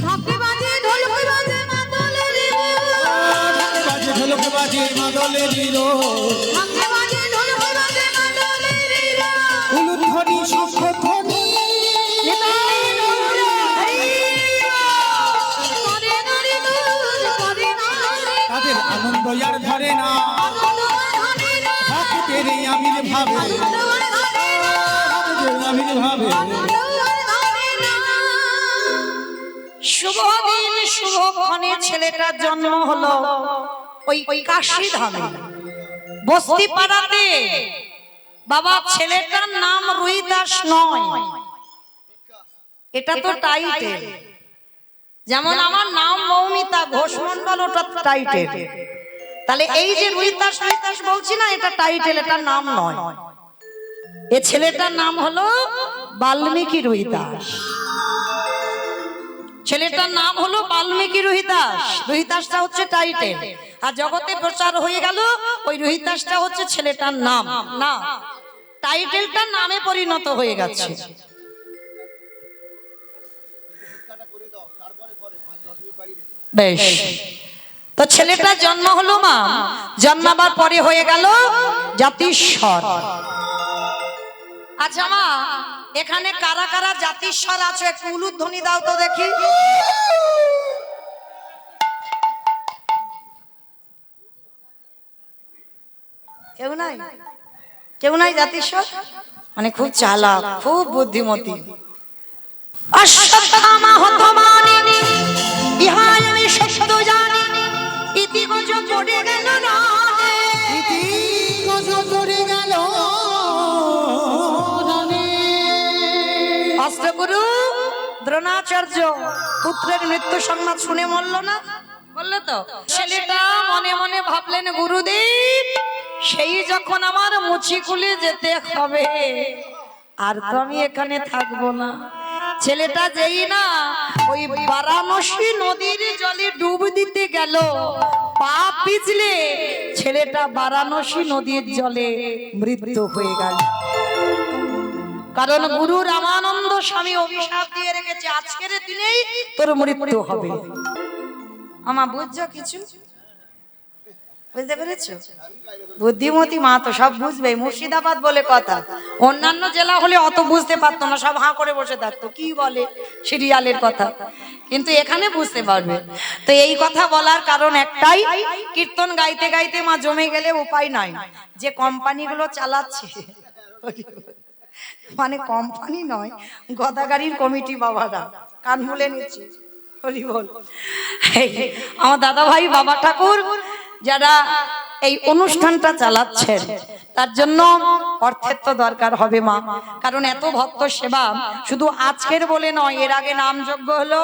ঢাকে বাজে ঢোলক বাজে মাদলে রে বাজে ঢোলক বাজে মাদলে দিল ঢাকে বাজে ঢোলক বাজে মাদলে রে উলু ধ্বনি শঙ্খ ধ্বনি করে নারী দূর করে নারী তাদের আনন্দ আর ধরে না ভক্তের এই আমির ভাবে ভক্তের আমির ভাবে শুভ দিন শুভক্ষণে ছেলেটার জন্ম হলো ওই কাশী ধামে বস্তি পাড়াতে। বাবা ছেলেটার নাম রুইদাস নয়, এটা তো টাইটেল। যেমন আমার নাম মৌমিতা ঘোষ মন্ডল, ওটা টাইটেল। তাহলে এই যে রুইদাস রুইদাস বলছি না, এটা টাইটেল, এটা নাম নয়। এ ছেলেটার নাম হলো বাল্মীকি রুইদাস। ছেলেটার নাম হলো বাল্মীকি রুহিদাস। রুহিদাসটা হচ্ছে টাইটেল, আর জগতে প্রচার হয়ে গেল ওই রুহিদাসটা হচ্ছে ছেলেটার নাম। না, টাইটেলটা নামে পরিণত হয়ে গেছে। বেশ, তো ছেলেটার জন্ম হলো মা, জন্মাবার পরে হয়ে গেল জাতিস্বর। আচ্ছা মা, এখানে কারা কারা জাতিস্বর আছে একটু উলুধ্বনি দাও তো দেখি। কেউ নাই? কেউ নাই জাতিস্বর? মানে খুব চালাক, খুব বুদ্ধিমতী। অশ্বত্থামা হতমানিনী ইহায় আমি সত্য জানি, ইতি গজ পড়ে গেল না, ইতি গজ পড়ে গেল অষ্টগুরু দ্রোণাচার্য পুত্রের মৃত্যু সংবাদ শুনে মরল না, বললো তো। ছেলেটা মনে মনে ভাবলেন, গুরুদেব সেই যখন আমার মুচি খুলে যেতে হবে, আর তো আমি এখানে থাকবো না। ছেলেটা যেই না ওই বারাণসী নদীর জলে ডুব দিতে গেল, পা পিছলে ছেলেটা বারাণসী নদীর জলে মৃত্যু হয়ে গেল। কারণ গুরু রামানন্দ স্বামী অভিশাপ দিয়ে রেখেছে, আজকের দিনেই তোর মৃত্যু হবে। আমা বুঝছো কিছু? বুঝতে পেরেছো? বুদ্ধিমতী মা তো সব বুঝবে। মুর্শিদাবাদ বলে কথা, অন্যান্য জেলা হলে অত বুঝতে পারতো না, সব হাঁ করে বসে থাকতো, কি বলে সিরিয়ালের কথা, কিন্তু এখানে বুঝতে পারবে। তো এই কথা বলার কারণ একটাই, কীর্তন গাইতে গাইতে মা জমে গেলে উপায় নাই। যে কোম্পানিগুলো চালাচ্ছে, মানে কোম্পানি নয়, গদাগাড়ির কমিটি বাবারা, কান মুলে নিচ্ছি, হরি বল। আমার দাদা ভাই বাবা ঠাকুর যারা এই অনুষ্ঠানটা চালাচ্ছেন, তার জন্য অর্থের তো দরকার হবে মা। কারণ এত ভক্ত সেবা শুধু আজকের বলে নয়, এর আগে নামযজ্ঞ হলো,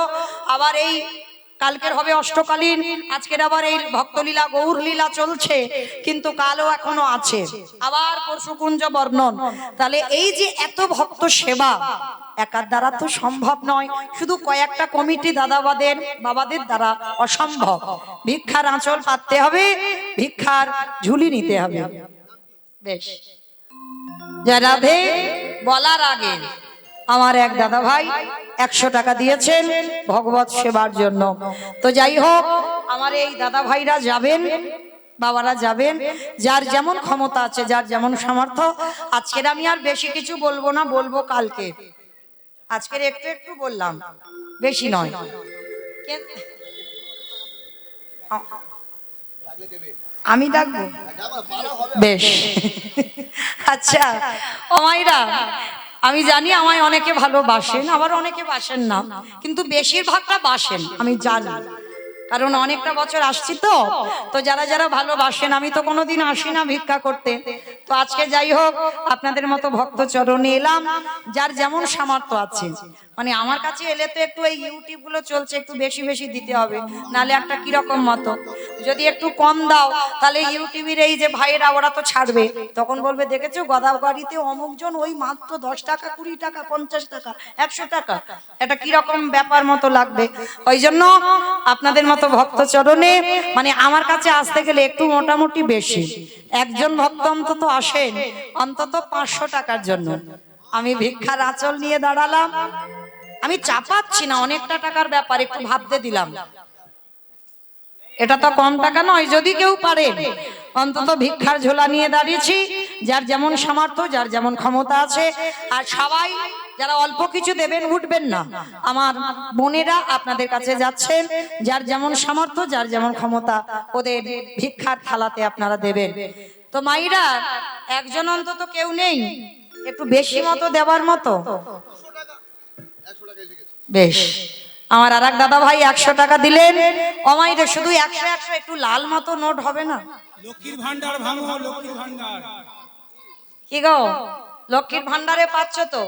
আবার এই কালকের হবে অষ্টকালীন, আজকের আবার এই ভক্তলীলা গৌর লীলা চলছে, কিন্তু কালও এখনো আছে, আবার পরশুকুঞ্জ বর্ণন। তাহলে এই যে এত ভক্ত সেবা একার দ্বারা তো সম্ভব নয়, শুধু কয়েকটা কমিটি দাদাবাদের বাবাদের দ্বারা অসম্ভব। ভিক্ষার আঁচল পাততে হবে, ভিক্ষার ঝুলি নিতে হবে। বেশ, জয় রাধে বলার আগে আমার এক দাদা ভাই 100 টাকা দিয়েছেন ভগবত সেবার জন্য। তো যাই হোক, আমার এই দাদা ভাইরা যাবেন, বাবারা যাবেন, যার যেমন ক্ষমতা আছে, যার যেমন সামর্থ্য। আজকের আমি আর বেশি কিছু বলবো না, বলবো কালকে। আজকের একটু একটু বললাম, বেশি নয়। আমি ডাকবো? বেশ, আচ্ছা ও মাইরা, আমি জানি আমায় অনেকে ভালোবাসেন, আবার অনেকে বাসেন না, কিন্তু বেশিরভাগটা বাসেন আমি জানি। কারণ অনেকটা বছর আসছি তো তো যারা যারা ভালোবাসেন, আমি তো কোনোদিন আসি না ভিক্ষা করতে, তো আজকে যাই হোক আপনাদের মতো ভক্ত চরণে এলাম। যার যেমন সামর্থ্য আছে, মানে আমার কাছে এলে তো একটু এই ইউটিউব গুলো চলছে, একটু বেশি বেশি দিতে হবে, নালে একটা কিরকম মতো। যদি একটু কম দাও তাহলে ইউটিউবের এই যে ভাইয়েরা ওরা তো ছাড়বে, তখন বলবে দেখেছো গোদাগাড়িতে অমুকজন ওই মাত্র 10 টাকা 20 টাকা 50 টাকা 100 টাকা, এটা কিরকম ব্যাপার মতো লাগবে। ওই জন্য আপনাদের মতো ভক্ত চরণে মানে আমার কাছে আসতে গেলে একটু মোটামুটি বেশি, একজন ভক্ত অন্তত আসেন অন্তত 500 টাকার জন্য। আমি ভিক্ষার আঁচল নিয়ে দাঁড়ালাম, আমি চাপাচ্ছি না, অনেকটা টাকার ব্যাপার, একটু ভাবতে দিলাম, এটা তো কম টাকা নয়। যদি কেউ পারে অন্তত ভিক্ষার ঝোলা নিয়ে দাঁড়িয়েছি, যার যেমন সামর্থ্য যার যেমন ক্ষমতা আছে। আর সবাই যারা অল্প কিছু দেবেন উঠবেন না, আমার বোনেরা আপনাদের কাছে যাচ্ছেন, যার যেমন সামর্থ্য যার যেমন ক্ষমতা ওদের ভিক্ষার থালাতে আপনারা দেবেন। তো মাইরা একজন অন্তত কেউ নেই একটু বেশি মতো দেওয়ার মতো? বেশ, আমার আর এক দাদা ভাই 100 টাকা দিলেন। অমাইরে শুধু 100 100 একটু লাল মতো নোট হবে না? লক্ষ্মীর ভান্ডার ভাঙো, লক্ষ্মীর ভান্ডার। কি গো, লক্ষ্মীর ভান্ডারে পাচ্ছ তো?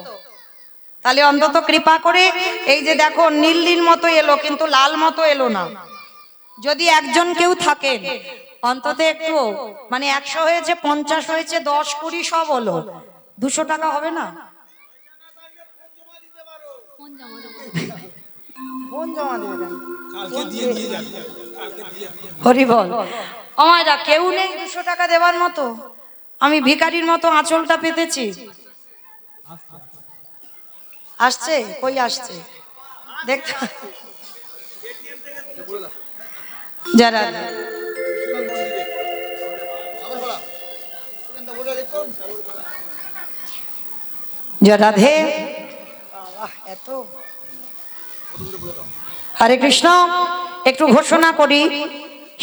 তাহলে অন্তত কৃপা করে এই যে দেখো নীল নীল মতো এলো কিন্তু লাল মতো এলো না, যদি একজন কেউ থাকেন অন্তত একটু মানে 100 হয়েছে 50 হয়েছে 10 20 সব হলো, 200 টাকা হবে না? ফোন জমা দেবেন কালকে দিয়ে নিয়ে যাবে, কালকে দিয়ে। হরি বল। আমারা কেউ নেই 200 টাকা দেওয়ার মতো? আমি ভিখারির মতো আঁচলটা পেতেছি। আসছে কই আসছে দেখতে যারা রাধে এত হরে কৃষ্ণ। একটু ঘোষণা করি,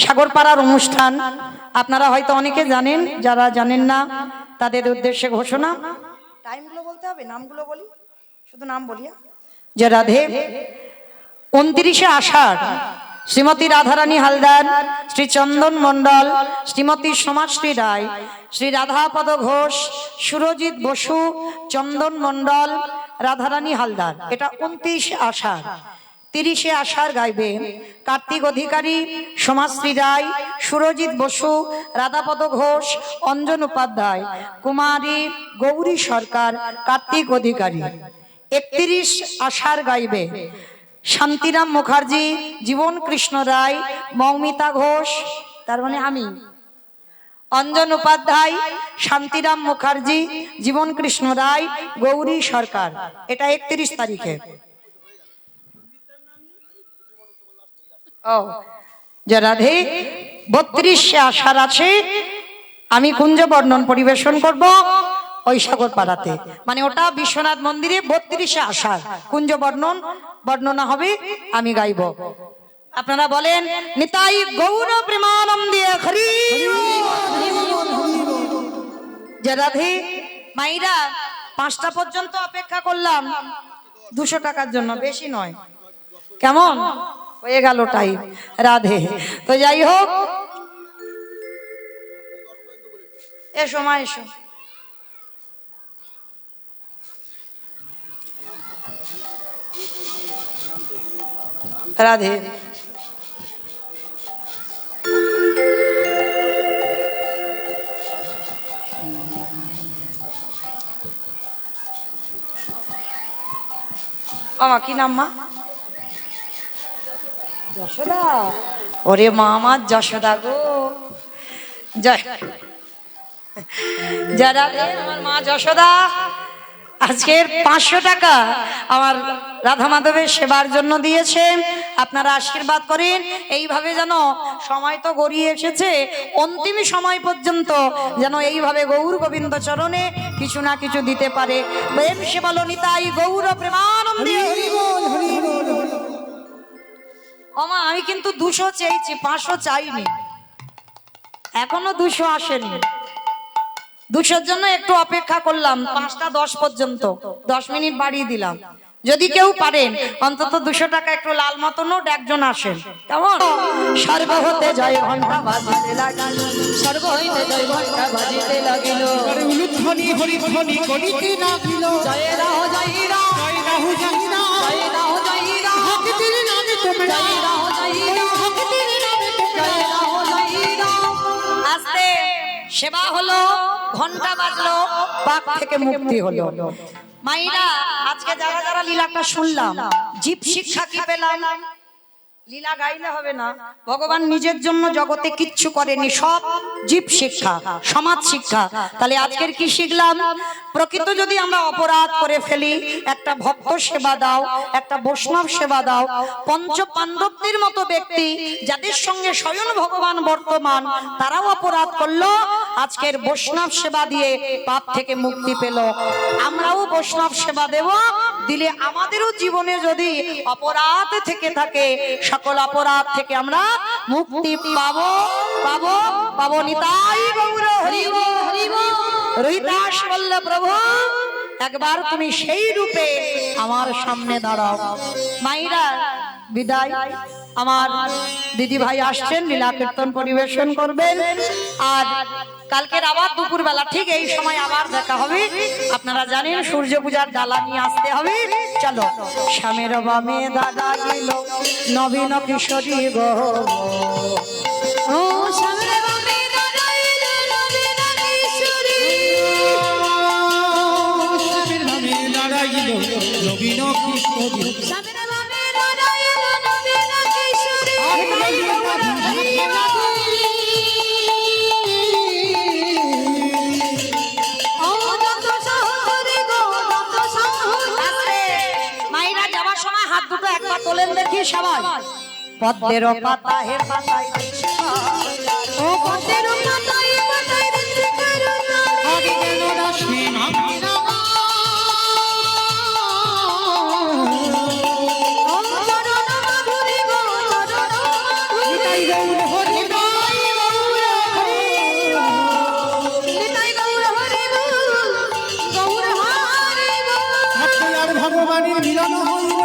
সাগরপাড়ার অনুষ্ঠান আপনারা হয়তো অনেকে জানেন, যারা জানেন না তাদের উদ্দেশ্যে ঘোষণা। টাইমগুলো বলতে হবে, নামগুলো বলি, শুধু নাম বলি। যে রাধে 29শে আষাঢ় শ্রীমতী রাধারানী হালদার, শ্রী চন্দন মণ্ডল, শ্রীমতী সমাজশ্রী রায়, শ্রী রাধাপদ ঘোষ, সুরজিৎ বসু, চন্দন মণ্ডল, রাধারানী হালদার, এটা 29শে আষাঢ়। 30শে আষাঢ় গাইবে কার্তিক অধিকারী, সমাজশ্রী রায়, সুরজিৎ বসু, রাধাপদ ঘোষ, অঞ্জন উপাধ্যায়, কুমারী গৌরী সরকার, কার্তিক অধিকারী। 31 আষাঢ় গাইবে শান্তিরাম মুখার্জি, জীবন কৃষ্ণ রায়, মৌমিতা ঘোষ, তার মানে আমি, অঞ্জন উপাধ্যায়, শান্তিরাম মুখার্জি, জীবন কৃষ্ণ রায়, গৌরী সরকার, এটা 31 তারিখে। ও রাধে 32শে আষাঢ় আছে, আমি কুঞ্জ বর্ণন পরিবেশন করব ওই সাগরপাড়াতে, মানে ওটা বিশ্বনাথ মন্দিরে 32শে আষাঢ় কুঞ্জ বর্ণনা হবে, আমি গাইব। আপনারা বলেন নিতাই গৌর প্রেমানন্দে হরি। যে রাধে মাইরা 5টা পর্যন্ত অপেক্ষা করলাম 200 টাকার জন্য, বেশি নয়, কেমন হয়ে গেল টাইম। রাধে তো যাই হোক, এসো মা এসো। রাধে আমার কি নাম মা? যশোদা। ওরে মা আমার যশোদা গো, জয় যারা আমার মা যশোদা আজকের 500 টাকা আমার রাধা মাধবের সেবার জন্য দিয়েছেন। আপনারা আশীর্বাদ করেন, এইভাবে যেন সময় তো গড়িয়ে এসেছে, অন্তিম সময় পর্যন্ত যেন এইভাবে গৌর গোবিন্দ চরণে কিছু না কিছু দিতে পারে। প্রেম সে বলো নিতাই গৌর প্রেমানন্দে। ওমা আমি কিন্তু 200 চেয়েছি, 500 চাইনি, এখনো 200 আসেনি। 200-র জন্য একটু অপেক্ষা করলাম, 5টা 10 পর্যন্ত 10 মিনিট বাড়িয়ে দিলাম। যদি কেউ পারেন অন্তত 200 টাকা একটু লাল মতো নোট একজন আসেন, কেমন? স্বর্গ হতে জয় ঘন্টা বাজিতে লাগিল, স্বর্গ হইতে জয় ঘন্টা বাজিতে লাগিল। আরে উলুধ্বনি হরিধ্বনি করিতে লাগিল। জয় রাহ জয় রাহ জয় রাহু জয় রাহ। জয় রাহ জয় রাহ ভক্তির নামে তোমরা জয় রাহ জয় রাহ ভক্তির নামে তোমরা জয় রাহ জয় রাহ। আস্তে সেবা হলো, ঘন্টা বাজলো, পাপ থেকে মুক্তি হলো। মাইরা আজকে যারা যারা লীলাটা শুনলাম, জীব শিক্ষা কি পেলাম? লীলা গাইলে হবে না, ভগবান নিজের জন্য জগতে কিচ্ছু করেনি, সব জীব শিক্ষা, সমাজ শিক্ষা। তাহলে আজকের কি শিখলাম? প্রকৃত যদি আমরা অপরাধ করে ফেলি, একটা ভক্ত সেবা দাও, একটা বৈষ্ণব সেবা দাও। পঞ্চ পাণ্ডবদের মতো ব্যক্তি যাদের সঙ্গে স্বয়ং ভগবান বর্তমান, তারাও অপরাধ করলো, আজকের বৈষ্ণব সেবা দিয়ে পাপ থেকে মুক্তি পেল। আমরাও বৈষ্ণব সেবা দেব, দিলে আমাদেরও জীবনে যদি অপরাধ থেকে থাকে, সকল অপরাধ থেকে আমরা মুক্তি পাবো পাবো পাবো। নিতাই গৌর হরি বল, হরি বল। রহিদাস বলল, প্রভু একবার তুমি সেই রূপে আমার সামনে দাঁড়াও। মাইরা বিদায়। আমার দিদি ভাই আসছেন, লীলা কীর্তন পরিবেশন করবেন। আর কালকের আবার দুপুর বেলা ঠিক এই সময় আবার দেখা হবে। আপনারা জানেন সূর্য পূজার ডালা নিয়ে আসতে হবে। চলো, শ্যামের বামে দাদা গেল নবীন কিশোরী গো, ও সামনে বামে দাঁড়াইল নবীন কিশোরী। শ্যামের নামে দাঁড়াইল নবীন কিশোরী। সামনে বামে দাঁড়াইল নবীন কিশোরী। ও দন্ত সাহরি গো, দন্ত সাহরি। আস্তে। মাইরা যাওয়ার সময় হাত দুটো একবার তোলেন দেখি সবাই। পদ্মের পাতা হে পাতায় ও পদ্মের পাতায় পাতায় দিচ্ছে করুণা। আগে কেন রশ্মি নামে রাঙা। ও চরণ মাধুরী গো, চরণ মাধুরী। নিতাই গৌর হরি বল। নিতাই গৌর হরি বল, গৌর হরি বল। আর ভগবানের মিলন হইল।